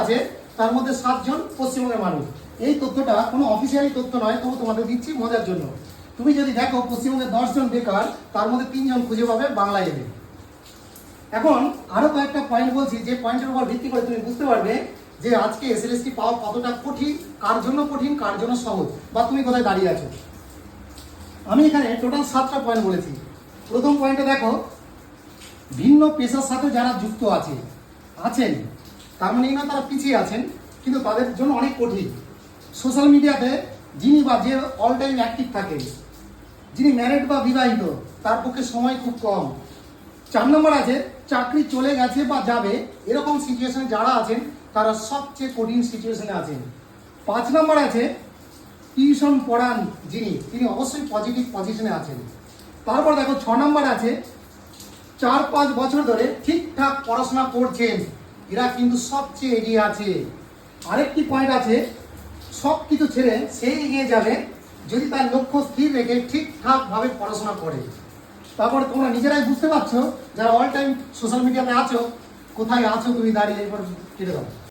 আছে তার মধ্যে 7 জন পশ্চিমবঙ্গের মানুষ। এই তথ্যটা কোনো অফিসিয়ালি তথ্য নয়, তবু তোমাদের দিচ্ছি মজার জন্য। তুমি যদি দেখো পশ্চিমবঙ্গে 10 জন বেকার, তার মধ্যে 3 জন খুঁজে পাবে বাংলায় এলে। এখন আরো কয়েকটা পয়েন্ট বলছি, যে পয়েন্টের উপর ভিত্তি করে তুমি বুঝতে পারবে যে আজকে এসএলএসটি পাওয়া কতটা কঠিন, কার জন্য কঠিন, কার জন্য সহজ, বা তুমি কোথায় দাঁড়িয়ে আছো। আমি এখানে টোটাল 7টা পয়েন্ট বলেছি। প্রথম পয়েন্টে দেখো, ভিন্ন পেশার সাথে যারা যুক্ত আছেন, তার মানে না তারা পিছিয়ে আছেন, কিন্তু তাদের জন্য অনেক কঠিন। সোশ্যাল মিডিয়াতে যিনি বা যে অল টাইম অ্যাক্টিভ থাকে, যিনি ম্যারিড বা বিবাহিত, তার পক্ষে সময় খুব কম। 4 নম্বর আছে, চাকরি চলে গেছে বা যাবে এরকম সিচুয়েশনে যারা আছেন তারা সবচেয়ে কঠিন সিচুয়েশনে আছেন। 5 নম্বর আছে, টিউশন পড়ান যিনি, তিনি অবশ্যই পজিটিভ পজিশনে আছেন। তারপর দেখো 6 নম্বর আছে, 4-5 বছর ধরে ঠিকঠাক পড়াশোনা করছেন, এরা কিন্তু সবচেয়ে এগিয়ে আছে। আরেকটি পয়েন্ট আছে, সব কিছু ছেড়ে সেই এগিয়ে যাবে যদি তার লক্ষ্য স্থির রেখে ঠিকঠাকভাবে পড়াশোনা করে। তারপরে তোমরা নিজেরাই বুঝতে পারছো যারা অল টাইম সোশ্যাল মিডিয়াতে আছো, কোথায় আছো তুমি দাঁড়িয়ে, এবার কেটে দাও।